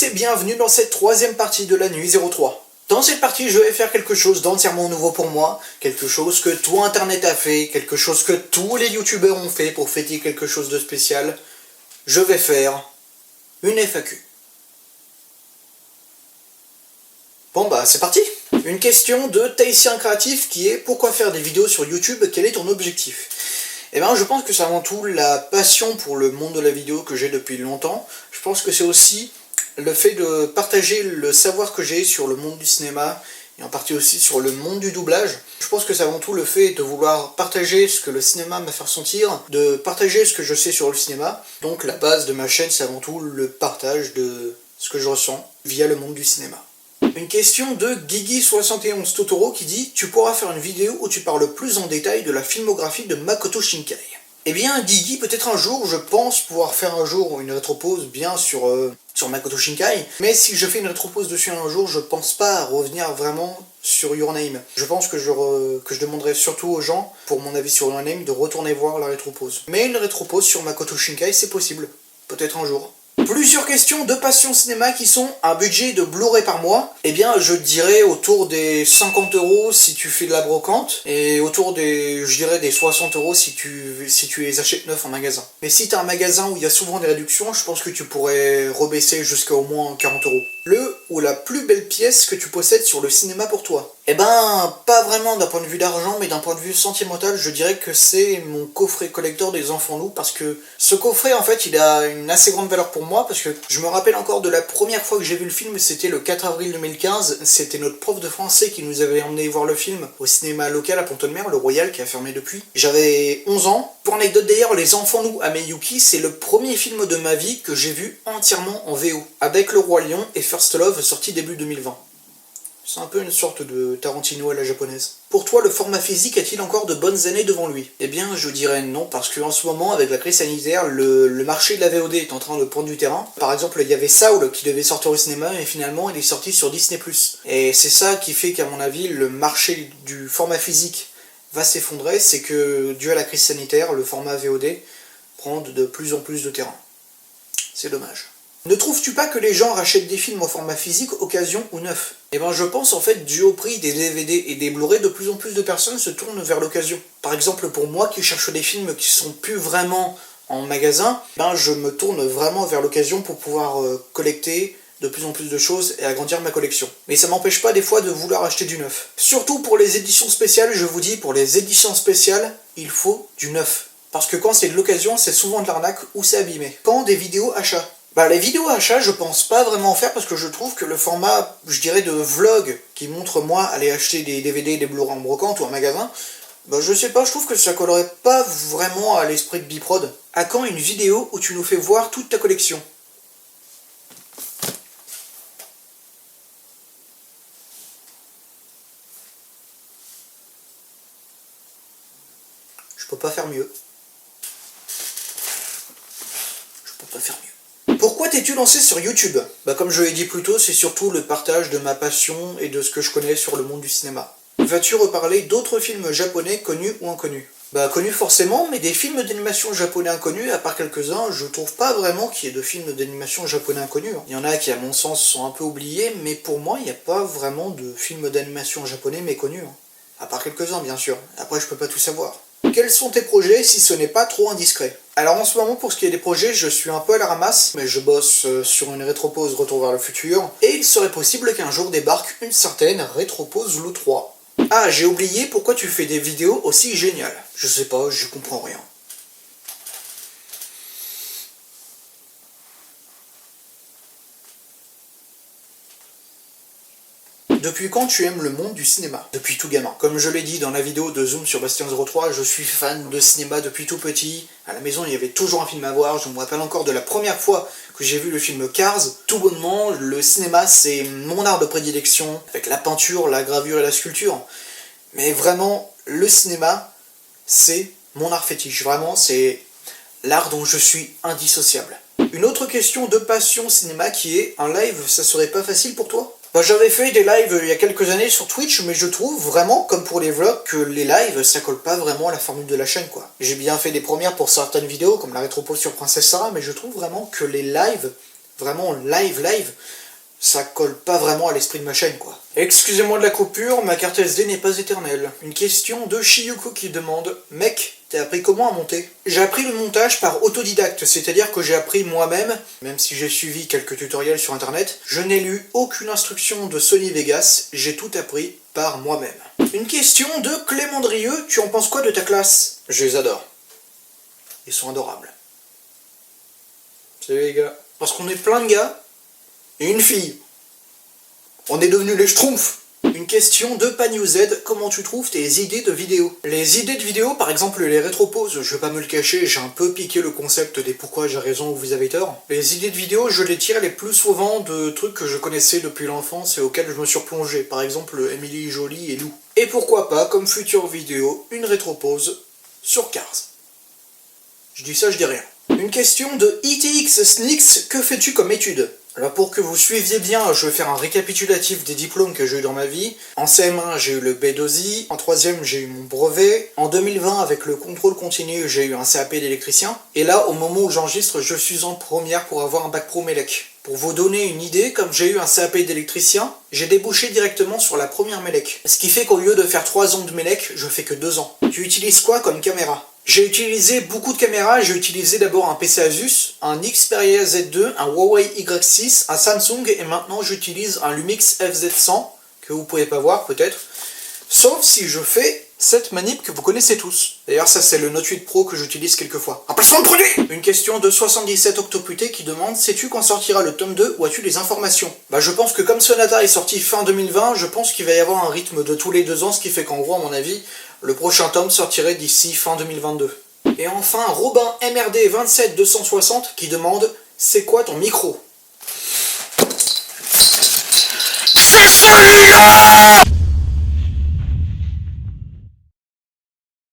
et bienvenue dans cette troisième partie de la nuit 03. Dans cette partie, je vais faire quelque chose d'entièrement nouveau pour moi, quelque chose que tout Internet a fait, quelque chose que tous les youtubeurs ont fait pour fêter quelque chose de spécial. Je vais faire une FAQ. Bon bah c'est parti. Une question de Tahitien Créatif qui est: pourquoi faire des vidéos sur YouTube, quel est ton objectif? Eh ben je pense que c'est avant tout la passion pour le monde de la vidéo que j'ai depuis longtemps. Je pense que c'est aussi le fait de partager le savoir que j'ai sur le monde du cinéma, et en partie aussi sur le monde du doublage. Je pense que c'est avant tout le fait de vouloir partager ce que le cinéma m'a fait ressentir, de partager ce que je sais sur le cinéma. Donc la base de ma chaîne, c'est avant tout le partage de ce que je ressens via le monde du cinéma. Une question de Guigui71 Totoro qui dit: tu pourras faire une vidéo où tu parles plus en détail de la filmographie de Makoto Shinkai. Eh bien Guigui, peut-être un jour, je pense pouvoir faire un jour une rétropause bien sur Makoto Shinkai, mais si je fais une rétropause dessus un jour, je pense pas revenir vraiment sur Your Name. Je pense que je demanderai surtout aux gens, pour mon avis sur Your Name, de retourner voir la rétropause. Mais une rétropause sur Makoto Shinkai, c'est possible. Peut-être un jour. Plusieurs questions de Passion Cinéma qui sont: un budget de Blu-ray par mois. Eh bien, je dirais autour des 50 € si tu fais de la brocante, et autour des, je dirais, des 60 € si tu les achètes neufs en magasin. Mais si t'as un magasin où il y a souvent des réductions, je pense que tu pourrais rebaisser jusqu'à au moins 40 €. Le ou la plus belle pièce que tu possèdes sur le cinéma pour toi? Eh ben, pas vraiment d'un point de vue d'argent, mais d'un point de vue sentimental, je dirais que c'est mon coffret collector des Enfants Loups, parce que ce coffret, en fait, il a une assez grande valeur pour moi, parce que je me rappelle encore de la première fois que j'ai vu le film, c'était le 4 avril 2015, c'était notre prof de français qui nous avait emmené voir le film au cinéma local à Pont-de-Mer, le Royal, qui a fermé depuis. J'avais 11 ans. Pour anecdote d'ailleurs, Les Enfants Loups à Miyuki, c'est le premier film de ma vie que j'ai vu entièrement en VO, avec Le Roi Lion et First Love, sorti début 2020. C'est un peu une sorte de Tarantino à la japonaise. Pour toi, le format physique a-t-il encore de bonnes années devant lui? Eh bien, je dirais non, parce qu'en ce moment, avec la crise sanitaire, le marché de la VOD est en train de prendre du terrain. Par exemple, il y avait Saul qui devait sortir au cinéma, et finalement, il est sorti sur Disney+. Et c'est ça qui fait qu'à mon avis, le marché du format physique va s'effondrer, c'est que, dû à la crise sanitaire, le format VOD prend de plus en plus de terrain. C'est dommage. Ne trouves-tu pas que les gens rachètent des films en format physique, occasion ou neuf? Eh ben je pense en fait, dû au prix des DVD et des Blu-ray, de plus en plus de personnes se tournent vers l'occasion. Par exemple pour moi qui cherche des films qui sont plus vraiment en magasin, ben je me tourne vraiment vers l'occasion pour pouvoir collecter de plus en plus de choses et agrandir ma collection. Mais ça m'empêche pas des fois de vouloir acheter du neuf. Surtout pour les éditions spéciales, je vous dis, pour les éditions spéciales, il faut du neuf. Parce que quand c'est de l'occasion, c'est souvent de l'arnaque ou c'est abîmé. Quand des vidéos achats. Bah les vidéos achats, je pense pas vraiment en faire, parce que je trouve que le format, je dirais, de vlog qui montre moi aller acheter des DVD, des Blu-ray en brocante ou en magasin, bah je sais pas, je trouve que ça collerait pas vraiment à l'esprit de Biprod. À quand une vidéo où tu nous fais voir toute ta collection? Je peux pas faire mieux. Je peux pas faire mieux. Pourquoi t'es-tu lancé sur YouTube? Bah comme je l'ai dit plus tôt, c'est surtout le partage de ma passion et de ce que je connais sur le monde du cinéma. Vas-tu reparler d'autres films japonais connus ou inconnus? Bah connus forcément, mais des films d'animation japonais inconnus, à part quelques-uns, je trouve pas vraiment qu'il y ait de films d'animation japonais inconnus. Il y en a qui à mon sens sont un peu oubliés, mais pour moi il n'y a pas vraiment de films d'animation japonais méconnus. À part quelques-uns bien sûr, après je peux pas tout savoir. Quels sont tes projets si ce n'est pas trop indiscret? Alors en ce moment, pour ce qui est des projets, je suis un peu à la ramasse, mais je bosse sur une rétropause Retour vers le futur, et il serait possible qu'un jour débarque une certaine rétropause Loup 3. Ah, j'ai oublié, pourquoi tu fais des vidéos aussi géniales? Je sais pas, je comprends rien. Depuis quand tu aimes le monde du cinéma? Depuis tout gamin. Comme je l'ai dit dans la vidéo de Zoom sur Bastien03, je suis fan de cinéma depuis tout petit. À la maison, il y avait toujours un film à voir. Je me rappelle encore de la première fois que j'ai vu le film Cars. Tout bonnement, le cinéma, c'est mon art de prédilection, avec la peinture, la gravure et la sculpture. Mais vraiment, le cinéma, c'est mon art fétiche. Vraiment, c'est l'art dont je suis indissociable. Une autre question de Passion Cinéma qui est: un live, ça serait pas facile pour toi? Bah, j'avais fait des lives il y a quelques années sur Twitch, mais je trouve vraiment, comme pour les vlogs, que les lives, ça colle pas vraiment à la formule de la chaîne, quoi. J'ai bien fait des premières pour certaines vidéos, comme la rétropause sur Princesse Sarah, mais je trouve vraiment que les lives vraiment live, ça colle pas vraiment à l'esprit de ma chaîne, quoi. Excusez-moi de la coupure, ma carte SD n'est pas éternelle. Une question de Shiyuko qui demande « Mec, t'as appris comment à monter ?» J'ai appris le montage par autodidacte, c'est-à-dire que j'ai appris moi-même, même si j'ai suivi quelques tutoriels sur internet, je n'ai lu aucune instruction de Sony Vegas, j'ai tout appris par moi-même. Une question de Clément Drieux, tu en penses quoi de ta classe? Je les adore. Ils sont adorables. Salut les gars. Parce qu'on est plein de gars, et une fille. On est devenus les schtroumpfs. Une question de PanewZ, comment tu trouves tes idées de vidéos? Les idées de vidéos, par exemple les rétropauses, je vais pas me le cacher, j'ai un peu piqué le concept des pourquoi j'ai raison ou vous avez tort. Les idées de vidéos, je les tire les plus souvent de trucs que je connaissais depuis l'enfance et auxquels je me suis replongé, par exemple Emily Jolie et Lou. Et pourquoi pas, comme future vidéo, une rétropause sur Cars. Je dis ça, je dis rien. Une question de ITX Snix, que fais-tu comme étude? Alors pour que vous suiviez bien, je vais faire un récapitulatif des diplômes que j'ai eu dans ma vie. En CM1, j'ai eu le B2I, en 3ème, j'ai eu mon brevet. En 2020, avec le contrôle continu, j'ai eu un CAP d'électricien. Et là, au moment où j'enregistre, je suis en première pour avoir un bac pro Mélec. Pour vous donner une idée, comme j'ai eu un CAP d'électricien, j'ai débouché directement sur la première Mélec. Ce qui fait qu'au lieu de faire 3 ans de Mélec, je fais que 2 ans. Tu utilises quoi comme caméra? J'ai utilisé beaucoup de caméras, j'ai utilisé d'abord un PC Asus, un Xperia Z2, un Huawei Y6, un Samsung et maintenant j'utilise un Lumix FZ100, que vous pouvez pas voir peut-être, sauf si je fais cette manip que vous connaissez tous. D'ailleurs ça c'est le Note 8 Pro que j'utilise quelquefois. Un placement de produit! Une question de 77 octoputé qui demande « Sais-tu quand sortira le tome 2 ou as-tu des informations ?» Bah je pense que comme Sonata est sorti fin 2020, je pense qu'il va y avoir un rythme de tous les 2 ans, ce qui fait qu'en gros à mon avis, le prochain tome sortirait d'ici fin 2022. Et enfin, Robin MRD 27260 qui demande « C'est quoi ton micro ?» C'est celui-là!